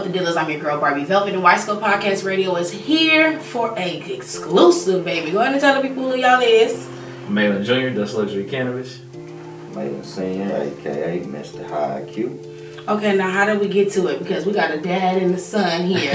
the deal is? I'm your girl Barbie Velvet, and Widescope Podcast Radio is here for a exclusive, baby. Go ahead and tell the people who y'all is. Malin Jr., That's Luxury Cannabis. Malin Senior, aka Mr. High IQ. Okay, now how did we get to it? Because we got a dad and a son here.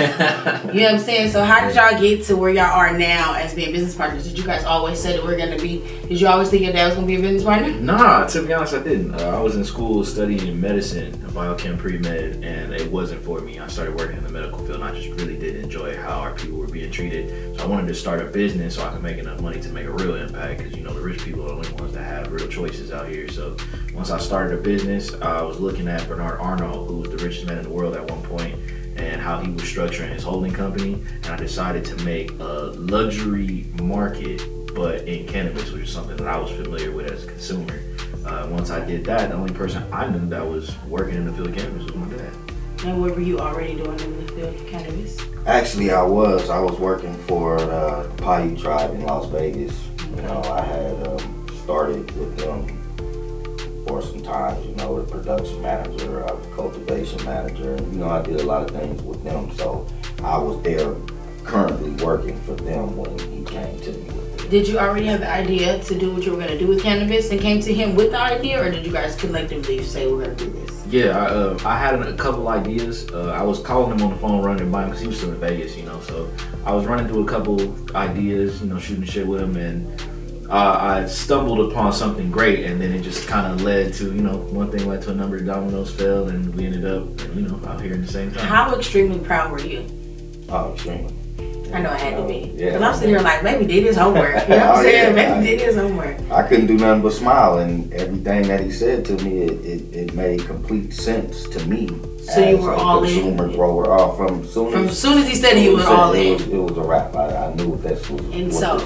You know what I'm saying? So how did y'all get to where y'all are now as being business partners? Did you guys always say that we're going to be, did you always think your dad was going to be a business partner? Nah, to be honest, I didn't. I was in school studying medicine, biochem pre-med, and it wasn't for me. I started working in the medical field, and I just really didn't enjoy how our people were being treated. So I wanted to start a business so I could make enough money to make a real impact, because, you know, the rich people are the only ones that have real choices out here. So once I started a business, I was looking at Bernard Arnault, who was the richest man in the world at one point, and how he was structuring his holding company, and I decided to make a luxury market but in cannabis, which is something that I was familiar with as a consumer. Once I did that, the only person I knew that was working in the field of cannabis was my dad. And what were you already doing in the field of cannabis? Actually, I was working for the Paiute tribe in Las Vegas. You know, I had started with them for some time, you know, the production manager, I was cultivation manager, and, you know, I did a lot of things with them. So I was there currently working for them when he came to me with it. Did you already have the idea to do what you were going to do with cannabis and came to him with the idea, or did you guys collectively say we're going to do this? Yeah, I had a couple ideas. I was calling him on the phone, running it by him, because he was still in Vegas, you know, so I was running through a couple ideas, you know, shooting shit with him, and I stumbled upon something great, and then it just kind of led to, you know, one thing led to another, dominoes fell, and we ended up, you know, out here in the same time. How extremely proud were you? Oh, extremely. I know I had to be. Yeah. Because I'm sitting here like, baby did his homework. You know what I'm saying? Baby did his homework. I couldn't do nothing but smile, and everything that he said to me, it made complete sense to me. So you were all in? Consumer grower. From soon as he said he was all in. It was a wrap. I knew this was. And so,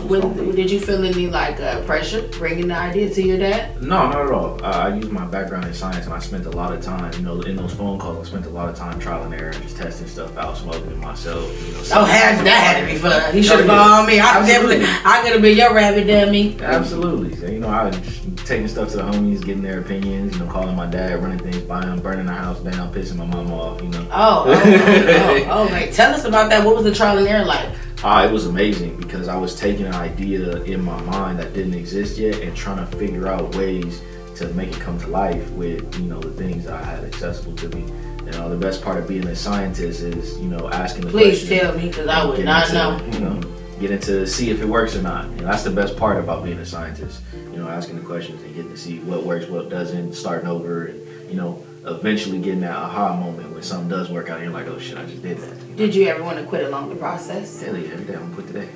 did you feel any like pressure bringing the idea to your dad? No, not at all. I used my background in science, and I spent a lot of time, you know, in those phone calls. I spent a lot of time trial and error, and just testing stuff out, smoking it myself. You know, that had to be fun. He should have gone on me. I could have been your rabbit dummy. Absolutely. So, you know, I was just taking stuff to the homies, getting their opinions. You know, calling my dad, running things by him, burning the house down, pissing my mom off. You know. Oh, right. Tell us about that. What was the trial and error like? It was amazing, because I was taking an idea in my mind that didn't exist yet and trying to figure out ways to make it come to life with, you know, the things that I had accessible to me. You know, the best part of being a scientist is, you know, asking the questions. Please tell me, because I would not know. You know, getting to see if it works or not. You know, that's the best part about being a scientist. You know, asking the questions and getting to see what works, what doesn't, starting over, and, you know, eventually getting that aha moment when something does work out and you're like, oh shit, I just did that. You know? Did you ever want to quit along the process? Hell yeah, every day I'm gonna quit today.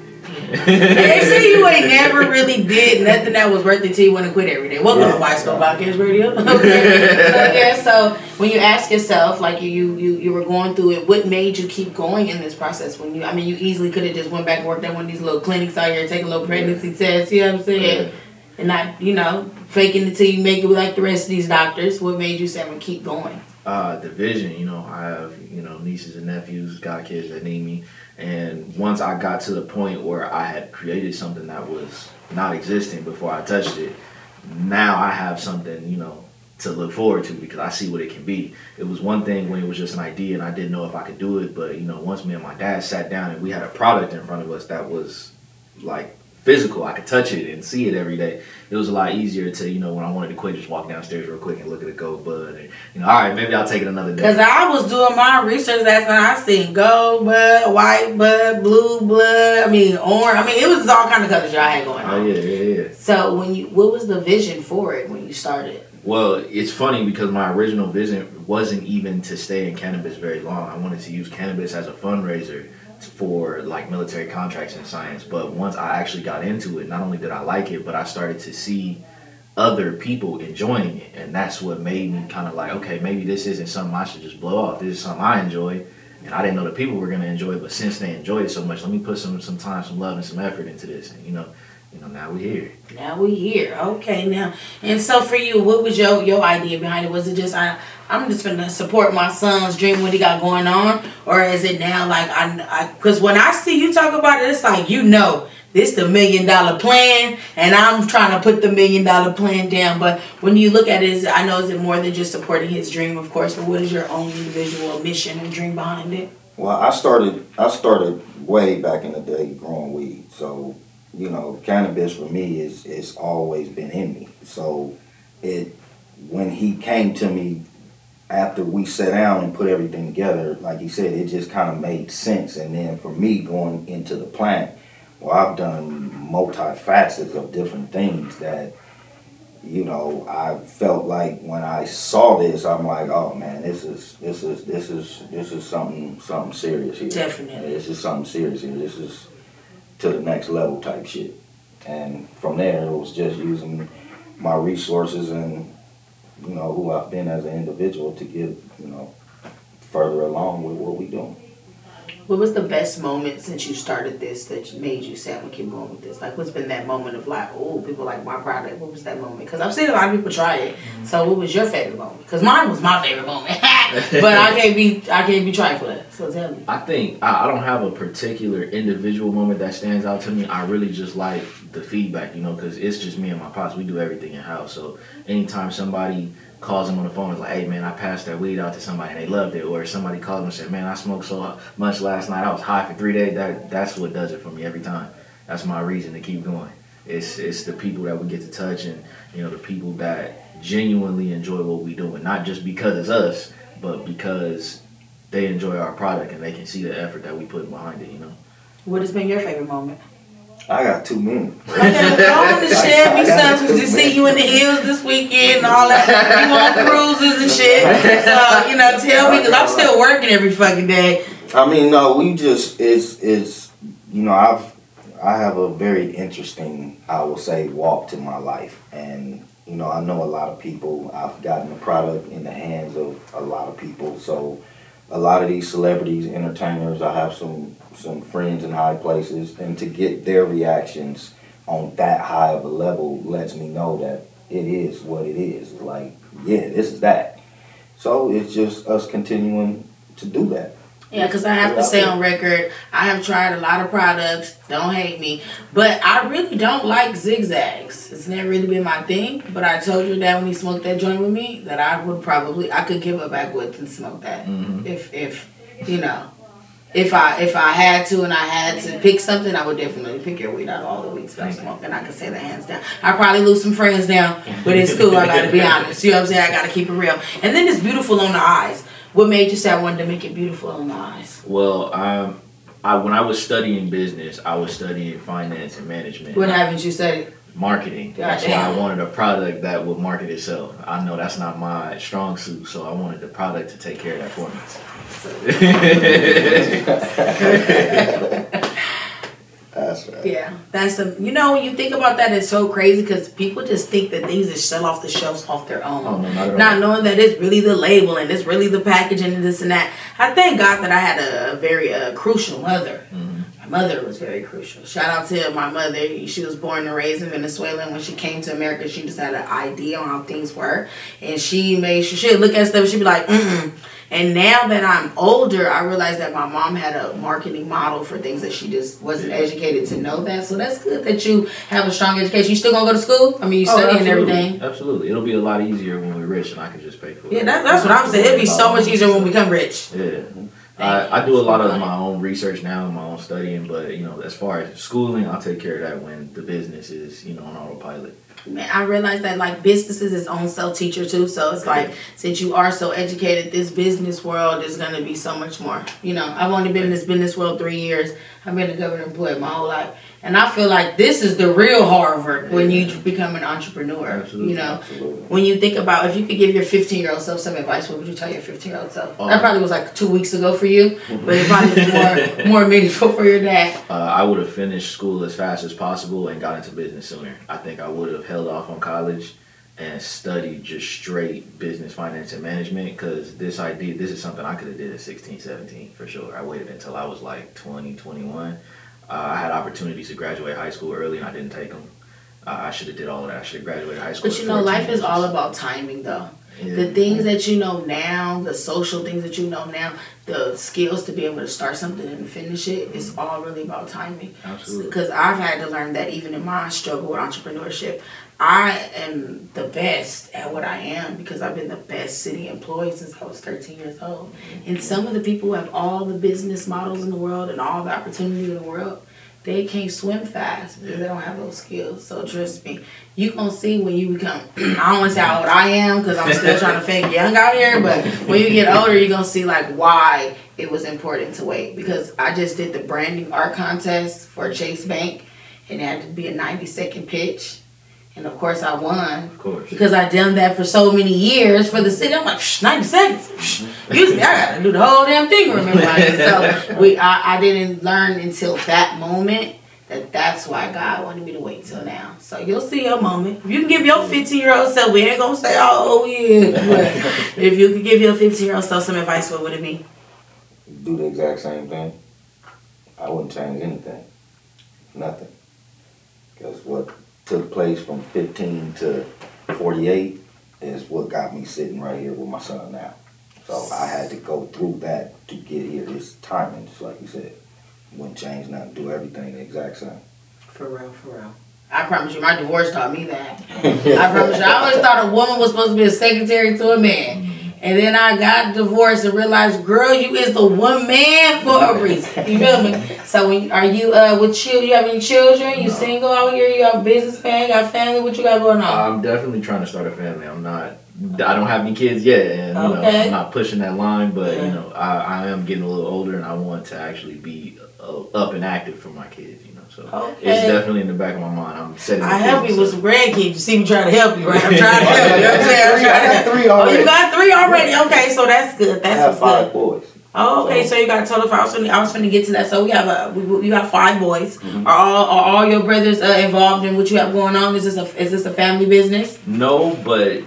They say you ain't never really did nothing that was worth it till you want to quit every day. Welcome to Widescope Podcast Radio. Okay. So when you ask yourself, like you were going through it, what made you keep going in this process? When you easily could have just went back and worked at one of these little clinics out here and take a little pregnancy test, you know what I'm saying? Yeah. And not, you know, faking it till you make it like the rest of these doctors. What made you say, I'm gonna keep going? The vision, you know, I have, you know, nieces and nephews, got kids that need me. And once I got to the point where I had created something that was not existing before I touched it, now I have something, you know, to look forward to, because I see what it can be. It was one thing when it was just an idea and I didn't know if I could do it, but, you know, once me and my dad sat down and we had a product in front of us that was like physical, I could touch it and see it every day. It was a lot easier to, you know, when I wanted to quit, just walk downstairs real quick and look at a gold bud, and, you know, all right, maybe I'll take it another day. Because I was doing my research last night. I seen gold bud, white bud, blue blood, orange. It was all kind of colors y'all had going on. Oh yeah. So what was the vision for it when you started? Well, it's funny, because my original vision wasn't even to stay in cannabis very long. I wanted to use cannabis as a fundraiser for like military contracts in science. But once I actually got into it, not only did I like it, but I started to see other people enjoying it, and that's what made me kind of like, okay, maybe this isn't something I should just blow off. This is something I enjoy, and I didn't know the people were going to enjoy it, but since they enjoy it so much, let me put some time, some love, and some effort into this. And, you know, now we're here. Now we're here. Okay, now. And so for you, what was your idea behind it? Was it just, I'm just going to support my son's dream, what he got going on? Or is it now like, because when I see you talk about it, it's like, you know this the $1 million plan, and I'm trying to put the $1 million plan down. But when you look at it, I know is it more than just supporting his dream, of course, but what is your own individual mission and dream behind it? Well, I started way back in the day growing weed. So, you know, cannabis for me is always been in me. So when he came to me after we sat down and put everything together, like he said, it just kind of made sense. And then for me going into the plant, well, I've done multi-facets of different things that, you know, I felt like when I saw this, I'm like, oh man, this is something serious here. Definitely. This is something serious here. This is to the next level type shit. And from there, it was just using my resources and, you know, who I've been as an individual to get, you know, further along with what we doing. What was the best moment since you started this that made you say, I'm going to keep going with this? Like, what's been that moment of like, oh, people like my product? What was that moment? Because I've seen a lot of people try it. So what was your favorite moment? Because mine was my favorite moment. But I can't be trifling. So tell me. I think I don't have a particular individual moment that stands out to me. I really just like the feedback, you know, because it's just me and my pops. We do everything in-house. So anytime somebody calls them on the phone, it's like, hey man, I passed that weed out to somebody and they loved it. Or somebody calls them and said, man, I smoked so much last night, I was high for 3 days. That's what does it for me every time. That's my reason to keep going. It's the people that we get to touch, and you know, the people that genuinely enjoy what we do, and not just because it's us, but because they enjoy our product and they can see the effort that we put behind it, you know. What has been your favorite moment? I got 2 minutes. Okay, go on and share me some. Just see you in the hills this weekend and all that. You on cruises and shit. So, you know, tell me, because I'm still working every fucking day. I mean, no, we just, it's you know, I have a very interesting, I will say, walk to my life. And, you know, I know a lot of people. I've gotten the product in the hands of a lot of people. So a lot of these celebrities, entertainers, I have some friends in high places, and to get their reactions on that high of a level lets me know that it is what it is. Like, yeah, this is that. So it's just us continuing to do that. Yeah, because I have to say on record, I have tried a lot of products, don't hate me, but I really don't like zigzags. It's never really been my thing, but I told your dad when he smoked that joint with me that I could give a backwoods and smoke that. Mm-hmm. If you know, if I had to and I had to pick something, I would definitely pick your weed out of all the weeds that I'm smoking. I can say that hands down. I probably lose some friends now, but it's cool. I gotta be honest. You know what I'm saying? I gotta keep it real. And then it's beautiful on the eyes. What made you say I wanted to make it beautiful on the eyes? Well, when I was studying business, I was studying finance and management. What haven't you studied? Marketing. That's why I wanted a product that would market itself. I know that's not my strong suit, so I wanted the product to take care of that for me. That's right. Yeah, you know, when you think about that, it's so crazy because people just think that things just sell off the shelves off their own. Oh, no, not knowing that it's really the label and it's really the packaging and this and that. I thank God that I had a very crucial mother. Mm-hmm. My mother was very crucial. Shout out to my mother. She was born and raised in Venezuela, and when she came to America, she just had an idea on how things were, and she made sure she'd look at stuff and she'd be like, mm-mm. And now that I'm older, I realize that my mom had a marketing model for things that she just wasn't educated to know that. So that's good that you have a strong education. You still gonna go to school? I mean, you studying and everything. Absolutely. It'll be a lot easier when we're rich and I can just pay for it. Yeah, that's what I'm saying. It'll be so much easier when we become rich. Yeah. I do a lot of my own research now, my own studying, but, you know, as far as schooling, I'll take care of that when the business is, you know, on autopilot. Man, I realize that, like, business is its own self-teacher, too. So it's like, since you are so educated, this business world is going to be so much more. You know, I've only been in this business world 3 years. I've been a government employee my whole life. And I feel like this is the real Harvard when you become an entrepreneur. Absolutely. You know, when you think about if you could give your 15-year-old self some advice, what would you tell your 15-year-old self? That probably was like 2 weeks ago for you, but it probably was more meaningful for your dad. I would have finished school as fast as possible and got into business sooner. I think I would have held off on college and studied just straight business, finance, and management, because this is something I could have did at 16, 17 for sure. I waited until I was like 20, 21. I had opportunities to graduate high school early and I didn't take them. I should have did all of that. I should have graduated high school. But you know, life is all about timing, though. Yeah. The things that you know now, the social things that you know now, the skills to be able to start something and finish it, it's all really about timing. Absolutely. Because I've had to learn that even in my struggle with entrepreneurship, I am the best at what I am because I've been the best city employee since I was 13 years old. And some of the people who have all the business models in the world and all the opportunity in the world, they can't swim fast because they don't have those skills. So trust me, you gonna see when you become, I don't want to say how old I am because I'm still trying to fake young out here, but when you get older, you're gonna see like why it was important to wait. Because I just did the branding art contest for Chase Bank and it had to be a 90-second pitch. And of course I won. Of course. Because I done that for so many years for the city. I'm like, 90 seconds. Usually I gotta do the whole damn thing, remember? So I didn't learn until that moment that's why God wanted me to wait till now. So you'll see your moment. If you can give your 15-year-old self, we ain't gonna say how old we is, but if you could give your 15-year-old self some advice, what would it be? Do the exact same thing. I wouldn't change anything. Nothing. Because what took place from 15 to 48 is what got me sitting right here with my son now. So I had to go through that to get here. It's timing, just like you said. Wouldn't change nothing. Do everything the exact same. For real, for real. I promise you, my divorce taught me that. I promise you. I always thought a woman was supposed to be a secretary to a man. And then I got divorced and realized, girl, you is the one man for a reason. You feel me? So when are you with you? You have any children? You single out here? You have business man? Got family? What you got going on? I'm definitely trying to start a family. I don't have any kids yet, and you know, I'm not pushing that line. But you know, I am getting a little older, and I want to actually be up and active for my kids. You know, so it's definitely in the back of my mind. I'm setting. I help you with some grandkids. You see me trying to help you, right? I'm trying to help you. I'm trying to 3 already. Oh, you got 3 already? Okay, so that's good. That's I have 5 boys. Oh, okay. So you got a total of 5. I was finna get to that. So we have you got 5 boys. Mm-hmm. Are all your brothers involved in what you have going on? Is this a family business? No, but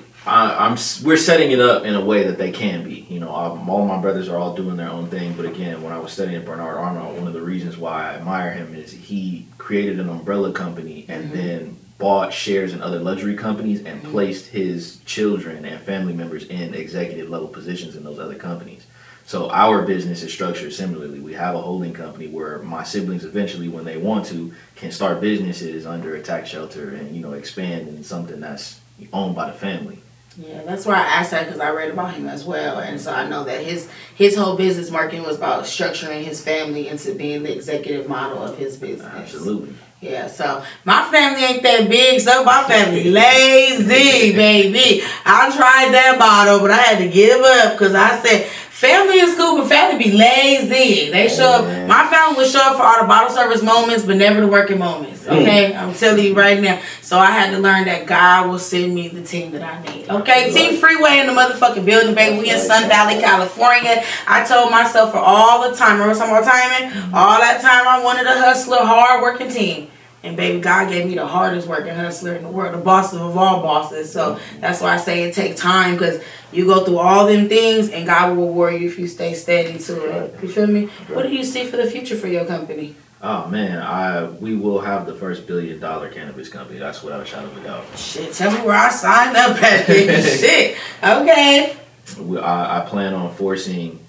we're setting it up in a way that they can be. You know, all my brothers are all doing their own thing. But again, when I was studying Bernard Arnault, one of the reasons why I admire him is he created an umbrella company and then bought shares in other luxury companies and placed his children and family members in executive level positions in those other companies. So our business is structured similarly. We have a holding company where my siblings eventually, when they want to, can start businesses under a tax shelter and, you know, expand in something that's owned by the family. Yeah, that's why I asked that, because I read about him as well, and so I know that his whole business marketing was about structuring his family into being the executive model of his business. Absolutely. Yeah, so my family ain't that big, so my family lazy, baby. I tried that model, but I had to give up because I said, family is cool, but family be lazy. They show up. My family would show up for all the bottle service moments, but never the working moments. Okay, I'm telling you right now. So I had to learn that God will send me the team that I need. Okay, Team Freeway in the motherfucking building, baby. We in Sun Valley, California. I told myself for all the time, remember some more timing? All that time I wanted a hustler, hard working team. And baby, God gave me the hardest working hustler in the world, the boss of all bosses. So that's why I say it takes time, because you go through all them things and God will reward you if you stay steady to it. You feel me? What do you see for the future for your company? Oh man, we will have the first $1 billion cannabis company. That's without a shadow of a doubt. Shit, tell me where I signed up at. Shit. Okay. I plan on forcing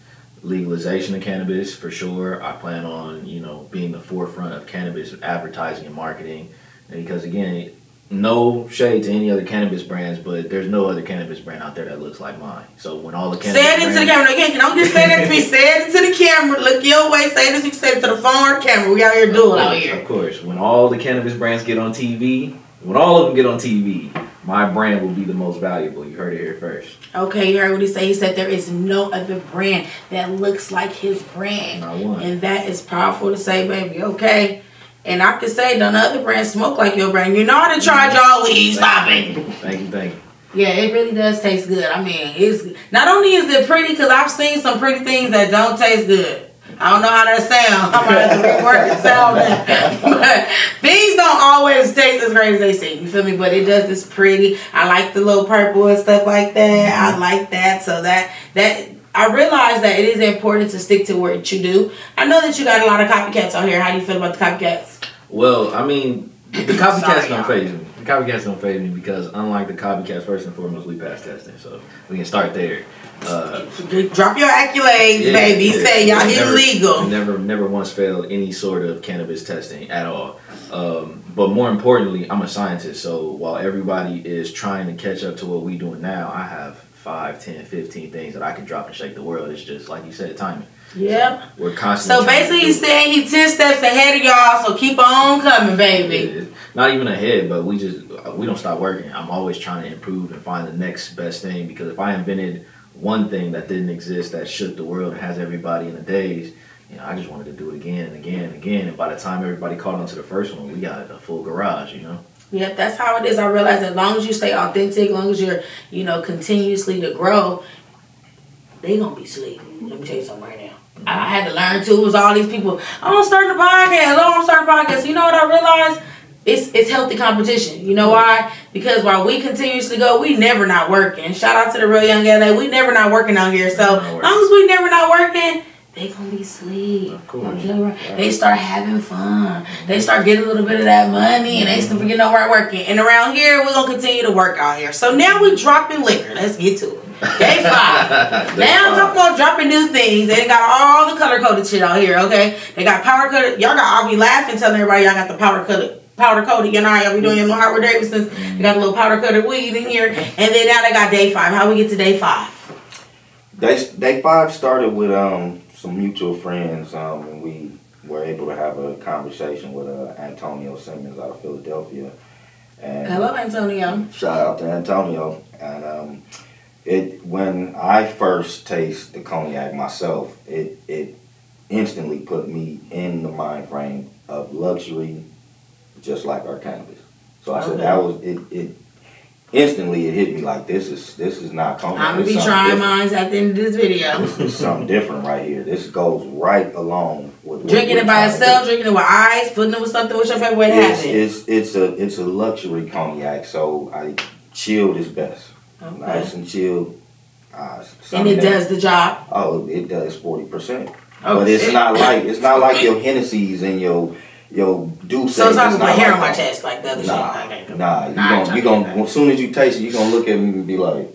legalization of cannabis for sure. I plan on, you know, being the forefront of cannabis advertising and marketing. And because again, no shade to any other cannabis brands, but there's no other cannabis brand out there that looks like mine. So when all the cannabis say it into the camera again. Don't just say that to me. Say it into the camera. Look your way. Say it as you say it to the phone or camera. We out here doing out here. Of course. When all the cannabis brands get on TV, when all of them get on TV, my brand will be the most valuable. You heard it here first. Okay, you heard what he said. He said there is no other brand that looks like his brand. Not one. And that is powerful to say, baby. Okay. And I can say none other brands smoke like your brand. You know how to charge y'all weed. Stop it. Thank you. Yeah, it really does taste good. I mean, it's not only is it pretty, because I've seen some pretty things that don't taste good. I don't know how that sounds. I'm going to have to rework the sound. But things don't always taste as great as they seem. You feel me? But it does this pretty. I like the little purple and stuff like that. I like that. So that I realize that it is important to stick to what you do. I know that you got a lot of copycats out here. How do you feel about the copycats? Well, I mean, the copycats don't faze me. The copycats don't faze me because unlike the copycats, first and foremost, we pass testing, so we can start there. Drop your accolades, baby. Say y'all hit legal. Never once failed any sort of cannabis testing at all. But more importantly, I'm a scientist, so while everybody is trying to catch up to what we doing now, I have 5, 10, 15 things that I can drop and shake the world. It's just like you said, timing. Yeah. So we're constantly. So basically, he's saying he's 10 steps ahead of y'all. So keep on coming, baby. Not even ahead, but we don't stop working. I'm always trying to improve and find the next best thing, because if I invented one thing that didn't exist that shook the world and has everybody in a daze, you know, I just wanted to do it again and again and again. And by the time everybody caught on to the first one, we got a full garage, you know. Yeah, that's how it is. I realize as long as you stay authentic, as long as you're, you know, continuously to grow, they gonna be asleep. Let me tell you something right now. I had to learn too. It was all these people. I'm starting a podcast. I'm starting a podcast. You know what I realized? It's healthy competition. You know why? Because while we continuously go, we never not working. Shout out to the real young LA. We never not working out here. So as long as we never not working, they gonna be asleep. Of course. They start having fun. They start getting a little bit of that money, and they start getting over working. And around here, we're gonna continue to work out here. So now we dropping liquor. Let's get to it. Day 5. Now I'm talking about dropping new things. They got all the color coded shit out here. Okay, they got powder coated. Y'all got. I'll be laughing telling everybody y'all got the powder coated. You know how y'all be doing your little Howard Davidsons. They got a little powder coated weed in here, and then now they got day 5. How we get to day 5? Day 5 started with some mutual friends, and we were able to have a conversation with Antonio Simmons out of Philadelphia. And hello, Antonio. Shout out to Antonio. And when I first tasted the cognac myself, it instantly put me in the mind frame of luxury, just like our cannabis. So I said that was it. Instantly, it hit me like this is not cognac. I'm gonna be trying mine at the end of this video. This is something different right here. This goes right along with drinking it by itself, drinking it with ice, putting it with something. What's your favorite way to have it? It's a luxury cognac, so chilled is best. Okay. Nice and chilled. And it does the job. Oh, it does 40%. Oh, but it's not like your Hennessy's and your Douce. So it's not my hair on my chest like the other shit. Nah, you gonna as soon as you taste it, you gonna look at me and be like,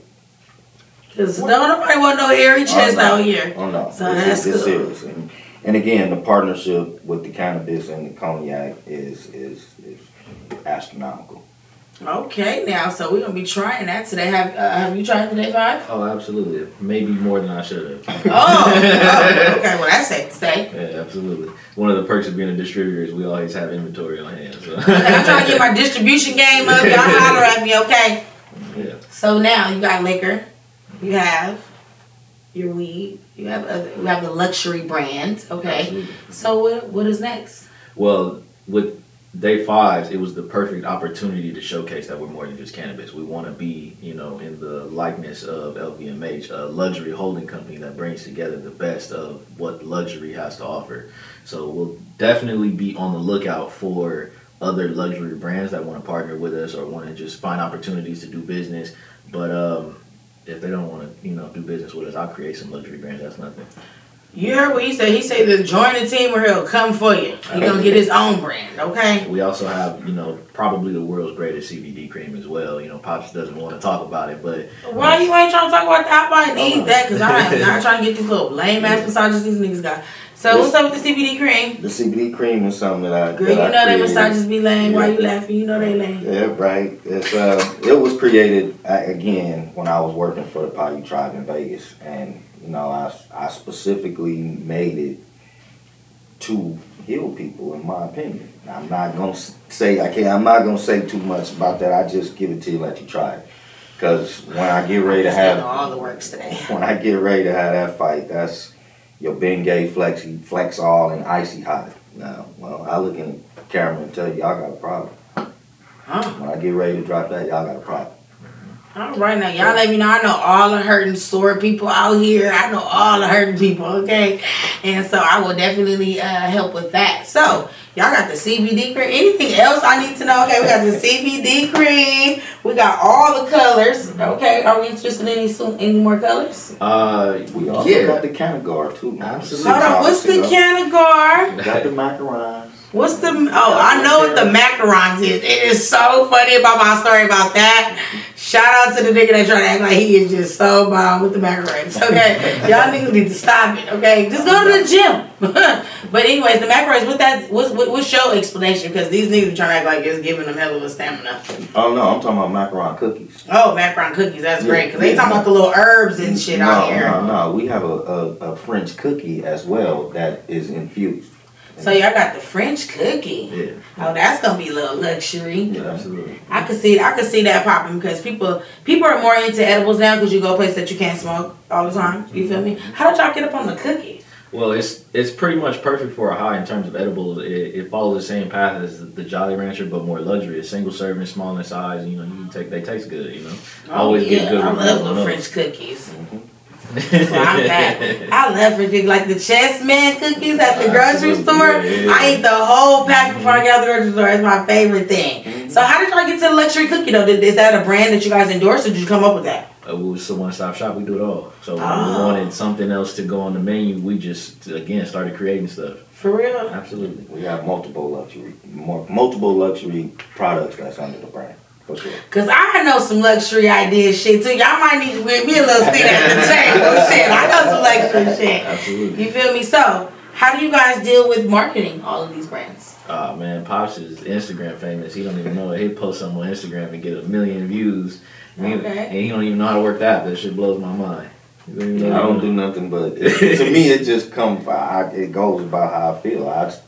because nobody want no hairy chest out here. Oh no, so that's it's serious. And again, the partnership with the cannabis and the cognac is astronomical. Okay, now so we're gonna be trying that today. Have you tried today 5? Oh, absolutely. Maybe more than I should have. Oh, okay. Well, that's safe to say. Yeah, absolutely. One of the perks of being a distributor is we always have inventory on hand. So. I'm trying to get my distribution game up. Y'all holler at me, okay? Yeah. So now you got liquor, you have your weed, you have the luxury brands, okay? Absolutely. So what is next? Well, with Day 5, it was the perfect opportunity to showcase that we're more than just cannabis. We want to be, you know, in the likeness of LVMH, a luxury holding company that brings together the best of what luxury has to offer. So we'll definitely be on the lookout for other luxury brands that want to partner with us or want to just find opportunities to do business. But if they don't want to, you know, do business with us, I'll create some luxury brands. That's nothing. You heard what he said. He said to join the team or he'll come for you. He's going to get his own brand, okay? We also have, you know, probably the world's greatest CBD cream as well. You know, Pops doesn't want to talk about it, but... Why you ain't trying to talk about that? I might need that because I am not trying to get these little lame-ass massages these niggas got. So what's up with the CBD cream? The CBD cream is something that I... Girl, you know they massages be lame. Why you laughing? You know they lame. Yeah, right. It's it was created, again, when I was working for the Paiute Tribe in Vegas. And... you know, I specifically made it to heal people, in my opinion. I'm not gonna say too much about that. I just give it to you, let you try it. Because when I get ready to have all the works today. When I get ready to have that fight, that's your Bengay, Flex All, and Icy Hot. Now, well, I look in the camera and tell you, y'all got a problem. Huh? When I get ready to drop that, y'all got a problem. All right, now y'all let me know. I know all the hurting sore people out here. I know all the hurting people, okay? And so I will definitely help with that. So y'all got the CBD cream. Anything else I need to know? Okay, we got the CBD cream. We got all the colors. Okay, are we interested in any more colors? We also got the Canagar too. Absolutely. Hold on, what's the Canagar? We got the macarons. What's the? Oh, I know what the macarons is. It is so funny about my story about that. Shout out to the nigga that trying to act like he is just so bomb with the macarons. Okay, y'all niggas need to stop it. Okay, just go to the gym. But anyways, the macarons. What's your explanation? Because these niggas trying to act like it's giving them hell of a stamina. Oh no, I'm talking about macaron cookies. Oh, macaron cookies. That's great because they talking about the little herbs and shit out here. No. We have a French cookie as well that is infused. So y'all got the French cookie. Yeah. Oh, that's gonna be a little luxury. Yeah, absolutely. I could see that popping because people are more into edibles now because you go places that you can't smoke all the time. You feel me? How did y'all get up on the cookie? Well, it's pretty much perfect for a high in terms of edibles. It follows the same path as the Jolly Rancher, but more luxury. It's single serving, small in size. You know, they taste good. You know, Always get good. I love the French cookies. So I'm back. I love French like the Chessman cookies at the grocery store. Yeah. I eat the whole pack before I get out the grocery store. It's my favorite thing. So how did y'all get to the luxury cookie though? Is that a brand that you guys endorsed or did you come up with that? We was a one-stop shop. We do it all. So when we wanted something else to go on the menu, we just again started creating stuff. For real? Absolutely. We have multiple luxury products that's under the brand. For sure. Cause I know some luxury ideas shit too. Y'all might need to give me a little seat at the table. Shit, I know some luxury shit. Absolutely. You feel me? So, how do you guys deal with marketing all of these brands? Man, Pops is Instagram famous. He don't even know it. He'll post something on Instagram and get 1 million views. And he don't even know how to work that. That shit blows my mind. I don't do nothing but to me it just comes. It goes about how I feel. I just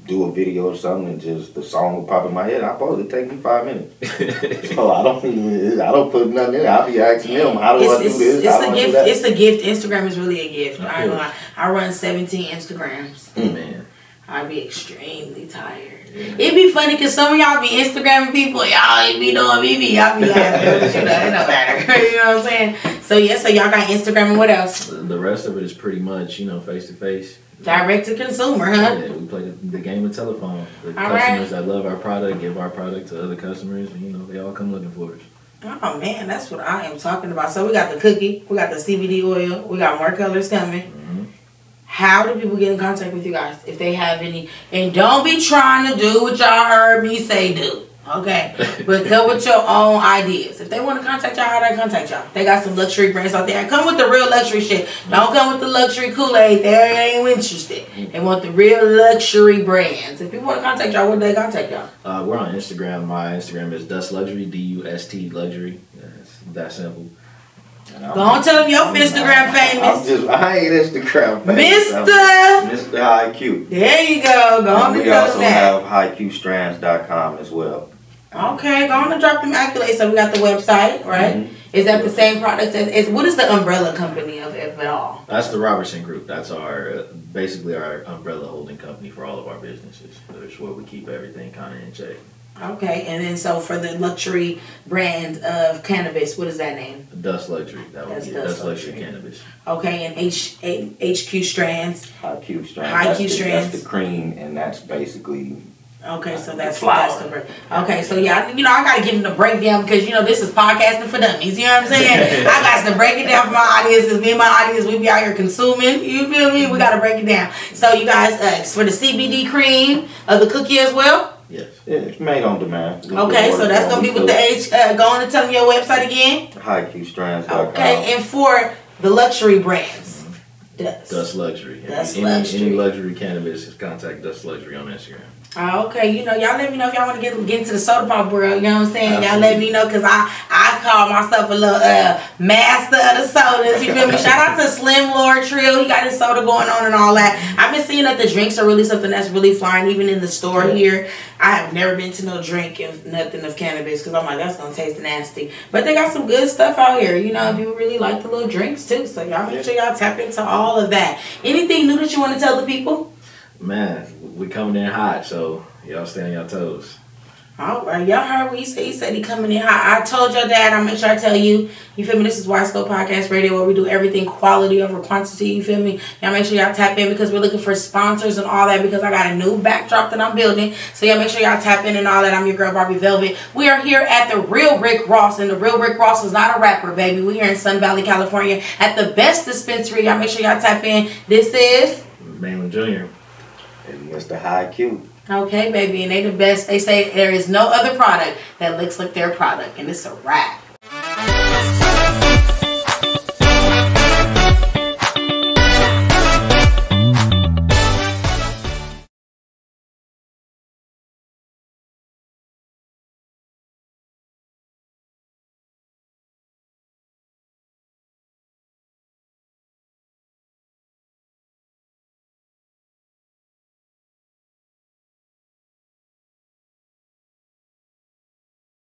do a video or something and just the song will pop in my head. I suppose it take me 5 minutes. So I don't put nothing in it. I'll be asking them, how do I do this? It's a gift. Instagram is really a gift. I ain't gonna lie. I run 17 Instagrams. Man. I'd be extremely tired. It'd be funny because some of y'all be Instagramming people. Y'all ain't be doing BB. Y'all be laughing. But you know, it don't matter. You know what I'm saying? So yeah, so y'all got Instagram and what else? The rest of it is pretty much, face to face. Direct to consumer, huh? Yeah, we play the game of telephone. The customers that love our product give our product to other customers, and they all come looking for us. Oh man, that's what I am talking about. So we got the cookie, we got the CBD oil, we got more colors coming. Mm-hmm. How do people get in contact with you guys if they have any? And don't be trying to do what y'all heard me say do. Okay, but come with your own ideas. If they want to contact y'all, how do they contact y'all? They got some luxury brands out there. Come with the real luxury shit. Don't come with the luxury Kool-Aid. They ain't interested. They want the real luxury brands. If people want to contact y'all, what do they contact y'all? We're on Instagram. My Instagram is Dust Luxury, DUST Luxury. It's that simple. Go on, tell them your Instagram famous. I ain't Instagram famous. Mr. High Q. There you go. Go on and tell them that. We also have highqstrands.com as well. Okay, go on and drop them accolades. So we got the website, right? Mm-hmm. Is that the same product as what is the umbrella company of it all? That's the Robertson Group. That's basically our umbrella holding company for all of our businesses. That's where we keep everything kind of in check. Okay, and then so for the luxury brand of cannabis, what is that name? Dust Luxury. That's Luxury Cannabis. Okay, and HQ Strands. HiQ Strands. Strands. That's the cream, and that's basically. Okay, so that's the brand. Okay, so yeah, I gotta give them the breakdown because this is podcasting for dummies. You know what I'm saying? I got to break it down for my audience because me and my audience we be out here consuming. You feel me? We gotta break it down. So you guys, for the CBD cream of the cookie as well. Yes. Yeah, it's made on demand. Okay, so that's gonna be with the H. Go on and tell me your website again. highqstrands.com. Okay, and for the luxury brands, Dust Luxury. Luxury. Any luxury cannabis, contact Dust Luxury on Instagram. Okay, y'all let me know if y'all want to get into the soda pop world. You know what I'm saying? Absolutely. Y'all let me know because I call myself a little master of the sodas. You feel me? Shout out to Slim Lord Trill. He got his soda going on and all that. I've been seeing that the drinks are really something that's really flying, even in the store here. I have never been to no drink and nothing of cannabis because I'm like, that's gonna taste nasty. But they got some good stuff out here. If you really like the little drinks too, so y'all make sure y'all tap into all of that. Anything new that you want to tell the people? Man, we coming in hot, so y'all stay on your toes. All right, y'all heard what he said. He said he coming in hot. I told your dad. I'll make sure I tell you. You feel me? This is Widescope Podcast Radio where we do everything quality over quantity. You feel me? Y'all make sure y'all tap in because we're looking for sponsors and all that because I got a new backdrop that I'm building. So y'all make sure y'all tap in and all that. I'm your girl Barbie Velvet. We are here at the Real Rick Ross, and the Real Rick Ross is not a rapper, baby. We're here in Sun Valley, California at the best dispensary. Y'all make sure y'all tap in. This is Malin Jr. And Mr. High Q. Okay, baby, and they the best. They say there is no other product that looks like their product, and it's a wrap.